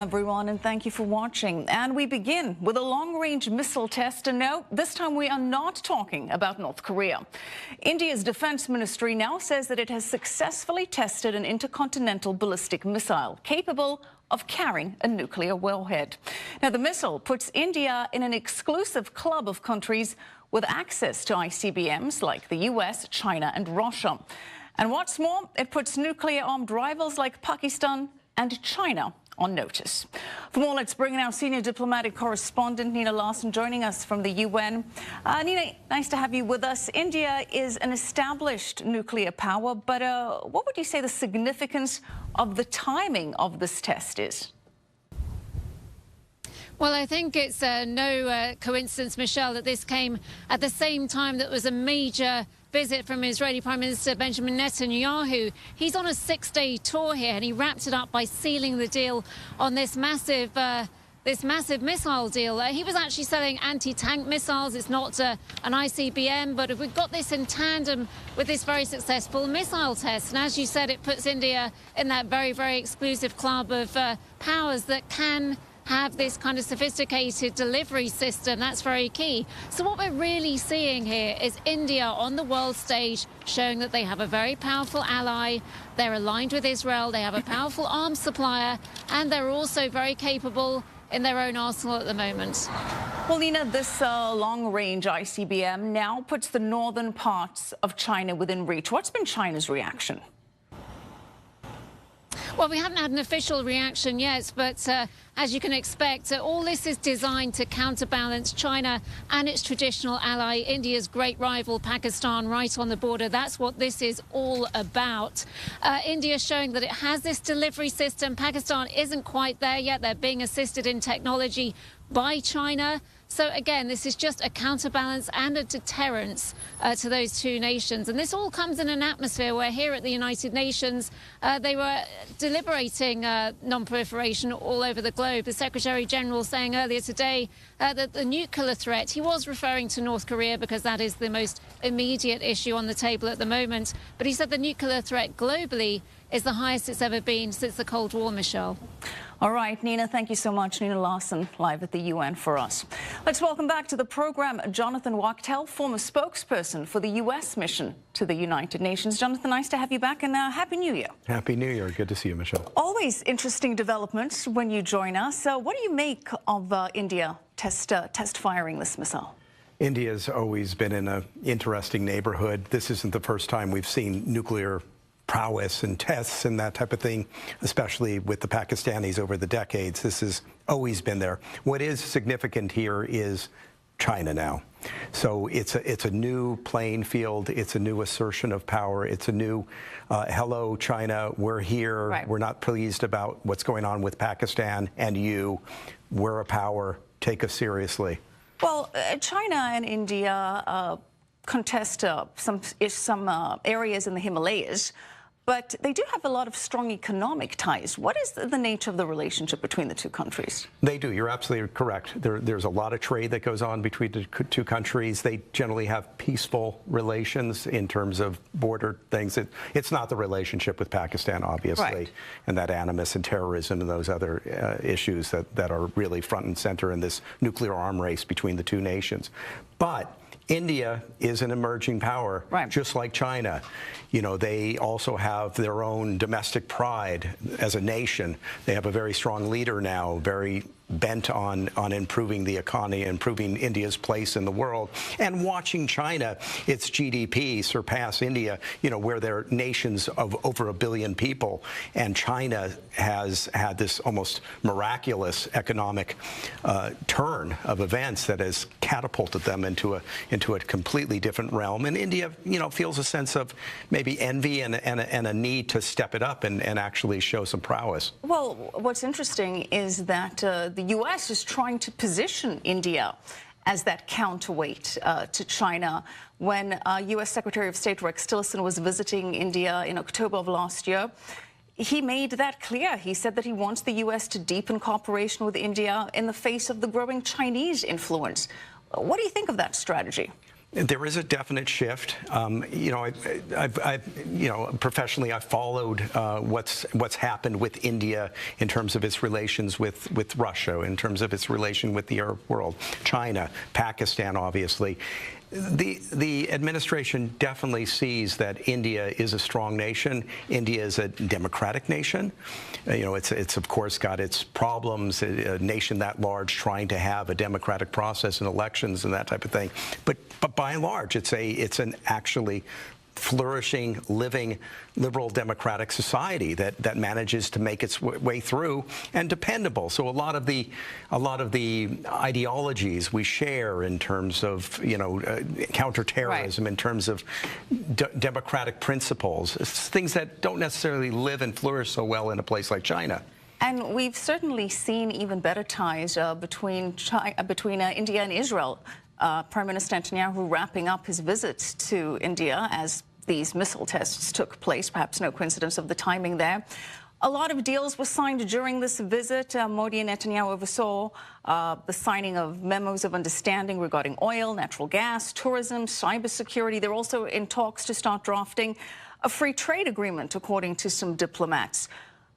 Everyone, and thank you for watching. And we begin with a long-range missile test. And no, this time we are not talking about North Korea. India's defense ministry now says that it has successfully tested an intercontinental ballistic missile capable of carrying a nuclear warhead. Now, the missile puts India in an exclusive club of countries with access to ICBMs like the US, China and Russia. And what's more, it puts nuclear-armed rivals like Pakistan and China on notice. For more, let's bring in our senior diplomatic correspondent, Nina Larson, joining us from the UN. Nina, nice to have you with us. India is an established nuclear power, but what would you say the significance of the timing of this test is? Well, I think it's no coincidence, Michelle, that this came at the same time that was a major visit from Israeli Prime Minister Benjamin Netanyahu. He's on a 6-day tour here, and he wrapped it up by sealing the deal on this massive missile deal. He was actually selling anti-tank missiles. It's not an ICBM, but we've got this in tandem with this very successful missile test. And as you said, it puts India in that very, very exclusive club of powers that can have this kind of sophisticated delivery system. That's very key. So what we're really seeing here is India on the world stage showing that they have a very powerful ally. They're aligned with Israel. They have a powerful arms supplier, and they're also very capable in their own arsenal at the moment. Well, Nina, this long-range ICBM now puts the northern parts of China within reach. What's been China's reaction? Well, we haven't had an official reaction yet, but as you can expect, all this is designed to counterbalance China and its traditional ally, India's great rival, Pakistan, right on the border. That's what this is all about. India showing that it has this delivery system. Pakistan isn't quite there yet. They're being assisted in technology by China. So again, this is just a counterbalance and a deterrence to those two nations. And this all comes in an atmosphere where here at the United Nations, they were deliberating non-proliferation all over the globe. The Secretary General saying earlier today that the nuclear threat, he was referring to North Korea because that is the most immediate issue on the table at the moment. But he said the nuclear threat globally is the highest it's ever been since the Cold War, Michelle. All right, Nina, thank you so much. Nina Larson, live at the UN for us. Let's welcome back to the program Jonathan Wachtel, former spokesperson for the U.S. mission to the United Nations. Jonathan, nice to have you back, and Happy New Year. Happy New Year. Good to see you, Michelle. Always interesting developments when you join us. So what do you make of India test firing this missile? India's always been in an interesting neighborhood. This isn't the first time we've seen nuclear prowess and tests and that type of thing, especially with the Pakistanis over the decades. This has always been there. What is significant here is China now. So it's a new playing field. It's a new assertion of power. It's a new, hello, China, we're here. Right. We're not pleased about what's going on with Pakistan and you. We're a power. Take us seriously. Well, China and India contest some areas in the Himalayas, but they do have a lot of strong economic ties. What is the nature of the relationship between the two countries? They do. You're absolutely correct. There's a lot of trade that goes on between the two countries. They generally have peaceful relations in terms of border things. It's not the relationship with Pakistan, obviously, right, and that animus and terrorism and those other issues that are really front and center in this nuclear arm race between the two nations. But India is an emerging power, right, just like China. You know, they also have their own domestic pride as a nation. They have a very strong leader now, very bent on improving the economy, improving India's place in the world, and watching China, its GDP surpass India, you know, where they're nations of over 1 billion people, and China has had this almost miraculous economic turn of events that has catapulted them into a completely different realm. And India, you know, feels a sense of maybe envy and a need to step it up and actually show some prowess. Well, what's interesting is that the U.S. is trying to position India as that counterweight to China. When U.S. Secretary of State Rex Tillerson was visiting India in October of last year, he made that clear. He said that he wants the U.S. to deepen cooperation with India in the face of the growing Chinese influence. What do you think of that strategy? There is a definite shift. Professionally, I've followed what's happened with India in terms of its relations with Russia, in terms of its relation with the Arab world, China, Pakistan, obviously. The administration definitely sees that India is a strong nation. India is a democratic nation. It's of course got its problems. A nation that large trying to have a democratic process in elections and that type of thing. But by and large, it's an actually flourishing, living, liberal democratic society that manages to make its way through and dependable. So a lot of the ideologies we share in terms of counterterrorism, in terms of democratic principles, things that don't necessarily live and flourish so well in a place like China. And we've certainly seen even better ties between India and Israel. Prime Minister Netanyahu wrapping up his visit to India as these missile tests took place. Perhaps no coincidence of the timing there. A lot of deals were signed during this visit. Modi and Netanyahu oversaw the signing of memos of understanding regarding oil, natural gas, tourism, cybersecurity. They're also in talks to start drafting a free trade agreement, according to some diplomats.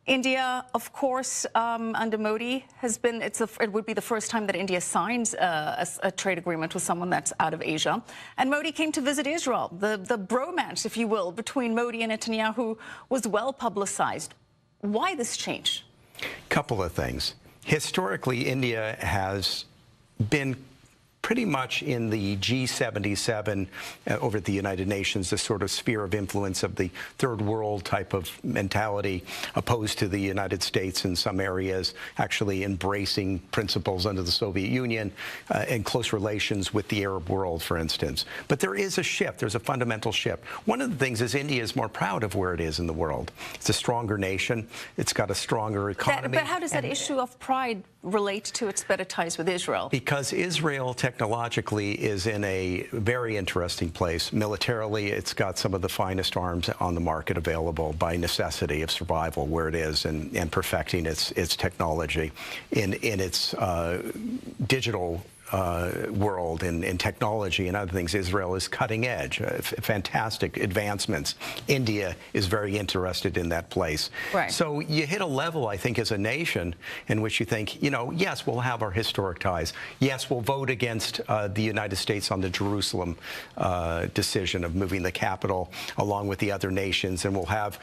India, of course, under Modi, it would be the first time that India signs a trade agreement with someone that's out of Asia. And Modi came to visit Israel. The bromance, if you will, between Modi and Netanyahu was well publicized. Why this change? Couple of things. Historically, India has been pretty much in the G77 over at the United Nations, this sort of sphere of influence of the third world type of mentality, opposed to the United States in some areas, actually embracing principles under the Soviet Union and close relations with the Arab world, for instance. But there is a shift. There's a fundamental shift. One of the things is India is more proud of where it is in the world. It's a stronger nation. It's got a stronger economy. But how does that issue of pride relate to its better ties with Israel? Because Israel technologically is in a very interesting place. Militarily, it's got some of the finest arms on the market available by necessity of survival where it is, and perfecting its technology in its digital world and technology and other things. Israel is cutting edge, fantastic advancements. India is very interested in that place. Right. So you hit a level, I think, as a nation in which you think, yes, we'll have our historic ties. Yes, we'll vote against the United States on the Jerusalem decision of moving the capital along with the other nations, and we'll have,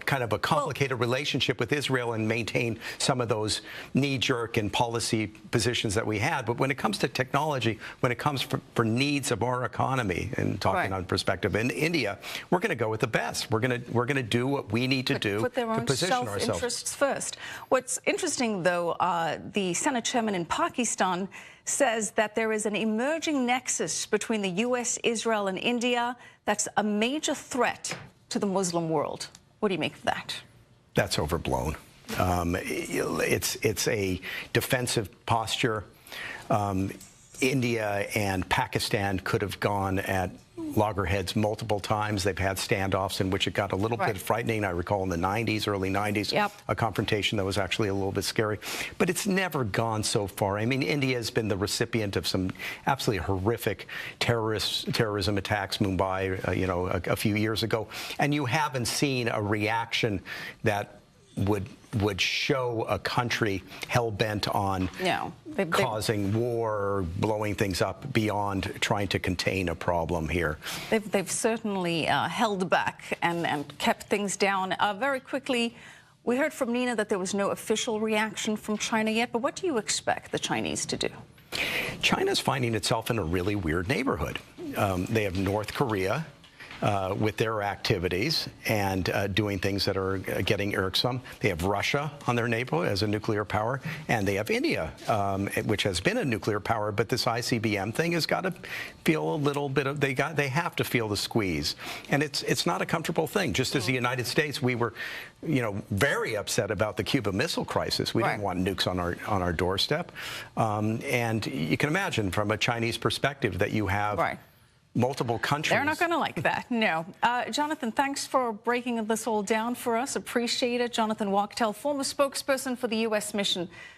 kind of a complicated relationship with Israel and maintain some of those knee-jerk and policy positions that we had. But when it comes to technology, when it comes for needs of our economy, and talking on perspective in India, we're going to go with the best. We're going to do what we need to do put their own to position ourselves. Self-interests first. What's interesting, though, the Senate chairman in Pakistan says that there is an emerging nexus between the U.S., Israel, and India that's a major threat to the Muslim world. What do you make of that? That's overblown. It's a defensive posture. India and Pakistan could have gone at loggerheads multiple times. They've had standoffs in which it got a little bit frightening. I recall in the 90s, early 90s, a confrontation that was actually a little bit scary. But it's never gone so far. I mean, India has been the recipient of some absolutely horrific terrorism attacks, Mumbai, a few years ago. And you haven't seen a reaction that would show a country hell-bent on causing war or blowing things up beyond trying to contain a problem here. They've certainly held back and kept things down. Very quickly, we heard from Nina that there was no official reaction from China yet, but what do you expect the Chinese to do? China's finding itself in a really weird neighborhood. They have North Korea with their activities and doing things that are getting irksome. They have Russia on their neighborhood as a nuclear power, and they have India, which has been a nuclear power, but this ICBM thing has got to feel a little bit of, they have to feel the squeeze. And it's not a comfortable thing. Just as the United States, we were, very upset about the Cuba Missile Crisis. We didn't want nukes on our doorstep. And you can imagine from a Chinese perspective that you have multiple countries. They're not going to like that, no. Jonathan, thanks for breaking this all down for us. Appreciate it. Jonathan Wachtel, former spokesperson for the U.S. mission